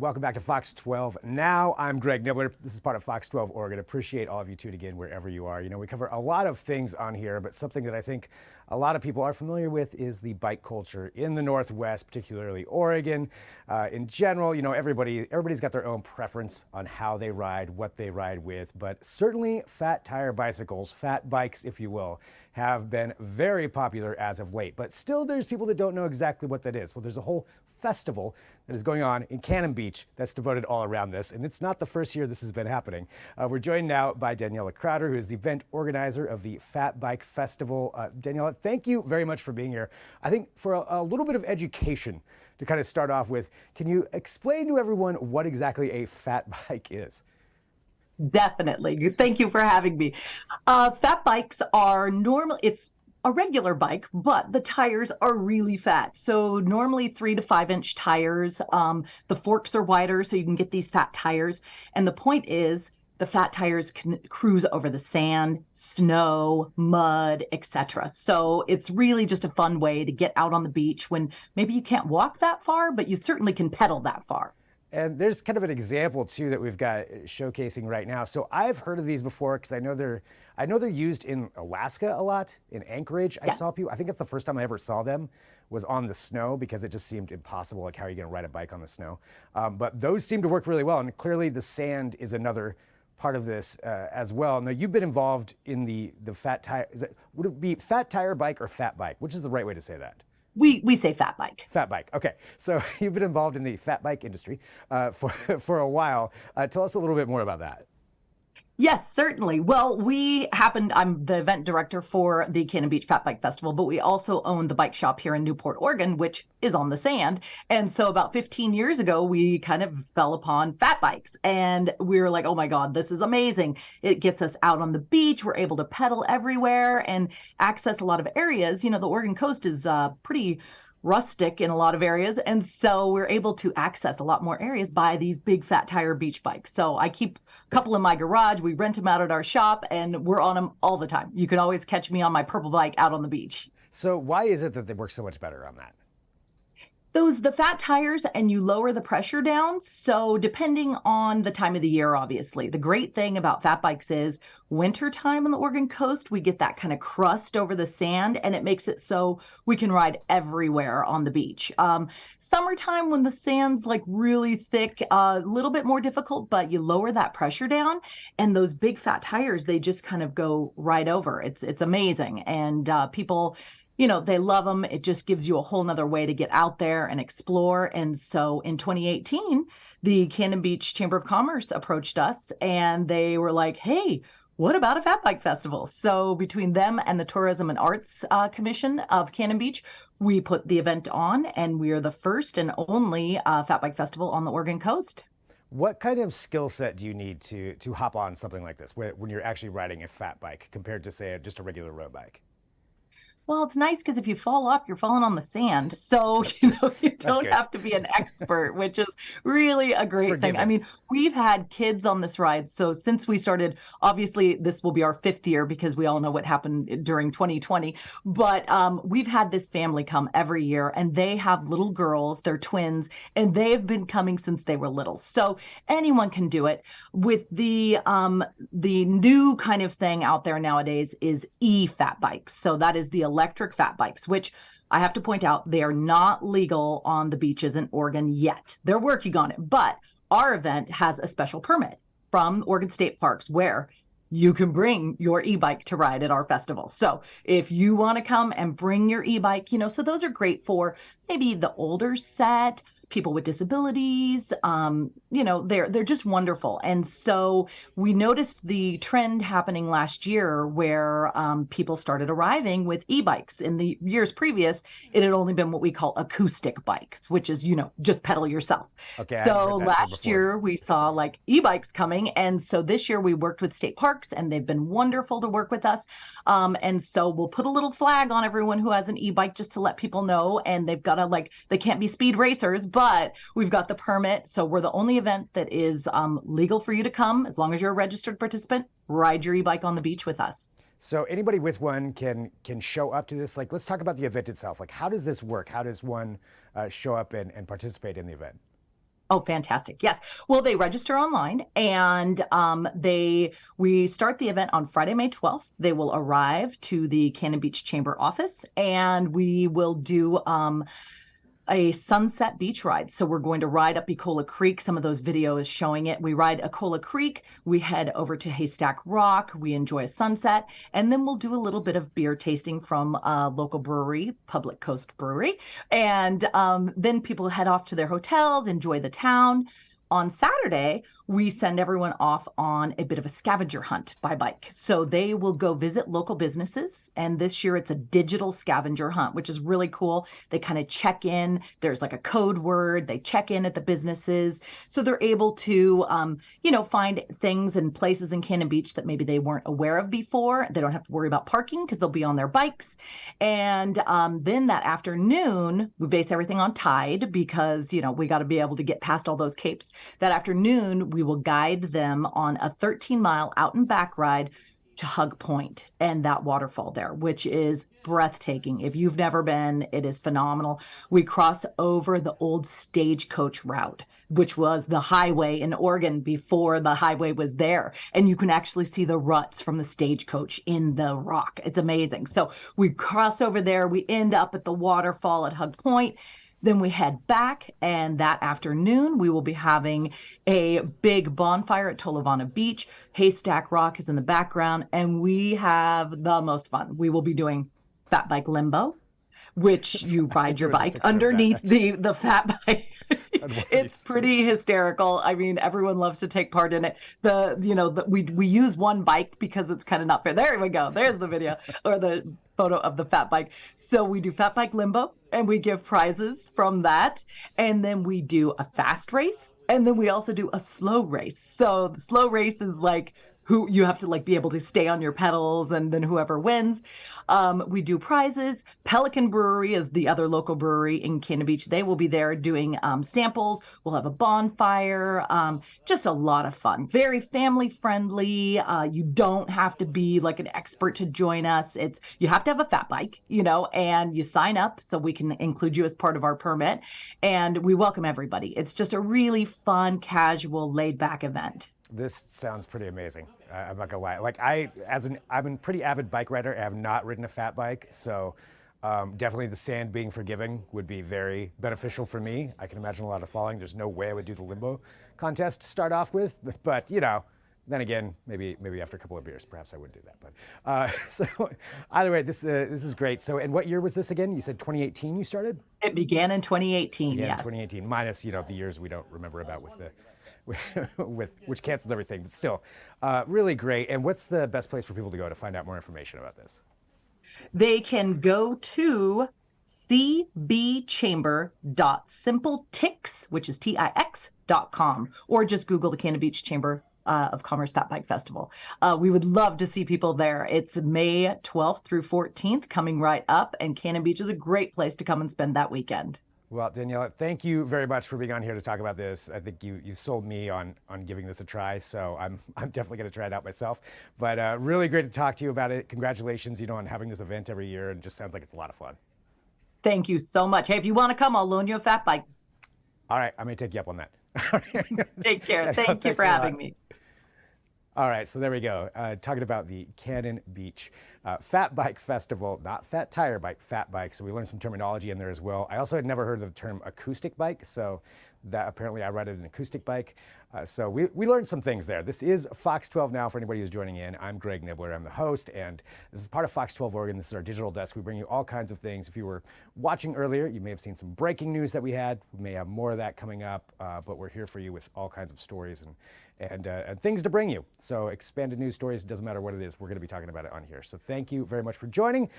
welcome back to Fox 12 Now. I'm Greg Nibbler. This is part of Fox 12 Oregon. Appreciate all of you tuning in wherever you are. You know, we cover a lot of things on here, but something that I think a lot of people are familiar with is the bike culture in the Northwest, particularly Oregon. In general, you know, everybody's got their own preference on how they ride, what they ride with, but certainly fat tire bicycles, fat bikes, if you will, have been very popular as of late. But still, there's people that don't know exactly what that is. Well, there's a whole festival that is going on in Cannon Beach that's devoted all around this, and it's not the first year this has been happening. We're joined now by Daniela Crowder, who is the event organizer of the Fat Bike Festival. Daniela, thank you very much for being here. I think for a little bit of education to kind of start off with, can you explain to everyone what exactly a fat bike is? Definitely. Thank you for having me. Fat bikes are normal. It's a regular bike, but the tires are really fat. So normally 3 to 5 inch tires. The forks are wider, so you can get these fat tires. And the point is, the fat tires can cruise over the sand, snow, mud, etc. So it's really just a fun way to get out on the beach when maybe you can't walk that far, but you certainly can pedal that far. And there's kind of an example too that we've got showcasing right now. So I've heard of these before because I know they're used in Alaska a lot, in Anchorage. Yes. I saw people. I think that's the first time I ever saw them was on the snow because it just seemed impossible. Like, how are you going to ride a bike on the snow? But those seem to work really well. And clearly the sand is another part of this as well. Now, you've been involved in the fat tire. Would it be fat tire bike or fat bike? Which is the right way to say that? We say fat bike. Fat bike. Okay. So you've been involved in the fat bike industry for a while. Tell us a little bit more about that. Yes, certainly. Well, I'm the event director for the Cannon Beach Fat Bike Festival, but we also own the bike shop here in Newport, Oregon, which is on the sand. And so about 15 years ago, we kind of fell upon fat bikes and we were like, oh my God, this is amazing. It gets us out on the beach. We're able to pedal everywhere and access a lot of areas. You know, the Oregon coast is pretty rustic in a lot of areas. And so we're able to access a lot more areas by these big fat tire beach bikes. So I keep a couple in my garage. We rent them out at our shop and we're on them all the time. You can always catch me on my purple bike out on the beach. So why is it that they work so much better on that? The fat tires, and you lower the pressure down. So depending on the time of the year, obviously, the great thing about fat bikes is wintertime on the Oregon coast, we get that kind of crust over the sand and it makes it so we can ride everywhere on the beach. Summertime when the sand's like really thick, a little bit more difficult, but you lower that pressure down and those big fat tires, they just kind of go right over. It's amazing. And people, you know, they love them. It just gives you a whole nother way to get out there and explore. And so in 2018, the Cannon Beach Chamber of Commerce approached us and they were like, hey, what about a fat bike festival? So between them and the Tourism and Arts Commission of Cannon Beach, we put the event on and we are the first and only fat bike festival on the Oregon coast. What kind of skill set do you need to hop on something like this when you're actually riding a fat bike compared to, say, just a regular road bike? Well, it's nice because if you fall off, you're falling on the sand. So, you don't have to be an expert, which is really a great thing. I mean, we've had kids on this ride. So since we started, obviously this will be our 5th year because we all know what happened during 2020. But we've had this family come every year and they have little girls, they're twins, and they've been coming since they were little. So anyone can do it. With the new kind of thing out there nowadays is e-fat bikes. So that is the electric fat bikes, which I have to point out, they are not legal on the beaches in Oregon yet. They're working on it, but our event has a special permit from Oregon State Parks where you can bring your e-bike to ride at our festival. So if you want to come and bring your e-bike, you know, so those are great for maybe the older set, people with disabilities, you know, they're just wonderful. And so we noticed the trend happening last year where people started arriving with e-bikes. In the years previous, it had only been what we call acoustic bikes, which is, you know, just pedal yourself. Okay, so last year we saw like e-bikes coming. And so this year we worked with state parks and they've been wonderful to work with us. And so we'll put a little flag on everyone who has an e-bike just to let people know. And they've got to they can't be speed racers, but we've got the permit. So we're the only event that is legal for you to come, as long as you're a registered participant, ride your e-bike on the beach with us. So anybody with one can show up to this. Like, let's talk about the event itself. Like, how does this work? How does one show up and participate in the event? Oh, fantastic. Yes. Well, they register online and we start the event on Friday, May 12th. They will arrive to the Cannon Beach Chamber office and we will do a sunset beach ride. So we're going to ride up Ecola Creek. Some of those videos showing it. We ride Ecola Creek, we head over to Haystack Rock, we enjoy a sunset, and then we'll do a little bit of beer tasting from a local brewery, Public Coast Brewery. And then people head off to their hotels, enjoy the town. On Saturday, we send everyone off on a bit of a scavenger hunt by bike. So they will go visit local businesses. And this year it's a digital scavenger hunt, which is really cool. They kind of check in. There's like a code word. They check in at the businesses. So they're able to, find things and places in Cannon Beach that maybe they weren't aware of before. They don't have to worry about parking because they'll be on their bikes. And then that afternoon, we base everything on tide because, we got to be able to get past all those capes. That afternoon, we will guide them on a 13-mile out and back ride to Hug Point and that waterfall there, which is breathtaking. If you've never been, it is phenomenal. We cross over the old stagecoach route, which was the highway in Oregon before the highway was there. And you can actually see the ruts from the stagecoach in the rock. It's amazing. So we cross over there. We end up at the waterfall at Hug Point. Then we head back, and that afternoon we will be having a big bonfire at Tolovana Beach. Haystack Rock is in the background, and we have the most fun. We will be doing fat bike limbo, which you ride your bike underneath the fat bike. It's pretty hysterical. I mean, everyone loves to take part in it. We use one bike because it's kind of not fair. There we go. There's the video or the photo of the fat bike. So we do fat bike limbo and we give prizes from that. And then we do a fast race. And then we also do a slow race. So the slow race is like who you have to be able to stay on your pedals and then whoever wins. We do prizes. Pelican Brewery is the other local brewery in Cannon Beach. They will be there doing samples. We'll have a bonfire. Just a lot of fun. Very family friendly. You don't have to be like an expert to join us. You have to have a fat bike, and you sign up so we can include you as part of our permit. And we welcome everybody. It's just a really fun, casual, laid back event. This sounds pretty amazing. I'm not gonna lie. I'm a pretty avid bike rider. I have not ridden a fat bike, so definitely the sand being forgiving would be very beneficial for me. I can imagine a lot of falling. There's no way I would do the limbo contest to start off with, but then again, maybe after a couple of beers, perhaps I would do that. But so either way, this is great. So, and what year was this again? You said 2018 you started? It began in 2018. Yeah, yes. 2018 minus the years we don't remember about which canceled everything, but still, really great. And what's the best place for people to go to find out more information about this? They can go to cbchamber.simpletix, which is TIX.com, or just Google the Cannon Beach Chamber of Commerce Fat Bike Festival. We would love to see people there. It's May 12th through 14th coming right up, and Cannon Beach is a great place to come and spend that weekend. Well, Daniela, thank you very much for being on here to talk about this. I think you sold me on giving this a try, so I'm definitely going to try it out myself. But really great to talk to you about it. Congratulations, on having this event every year, and just sounds like it's a lot of fun. Thank you so much. Hey, if you want to come, I'll loan you a fat bike. All right, I'm going to take you up on that. Take care. Thank you for having me. All right, so there we go. Talking about the Cannon Beach Fat Bike Festival, not fat tire bike, fat bike. So we learned some terminology in there as well. I also had never heard of the term acoustic bike, so that apparently I ride an acoustic bike. So we learned some things there. This is Fox 12 Now for anybody who's joining in. I'm Greg Nibbler, I'm the host, and this is part of Fox 12 Oregon. This is our digital desk. We bring you all kinds of things. If you were watching earlier, you may have seen some breaking news that we had. We may have more of that coming up, but we're here for you with all kinds of stories and things to bring you. So expanded news stories, it doesn't matter what it is, we're going to be talking about it on here. So thank you very much for joining.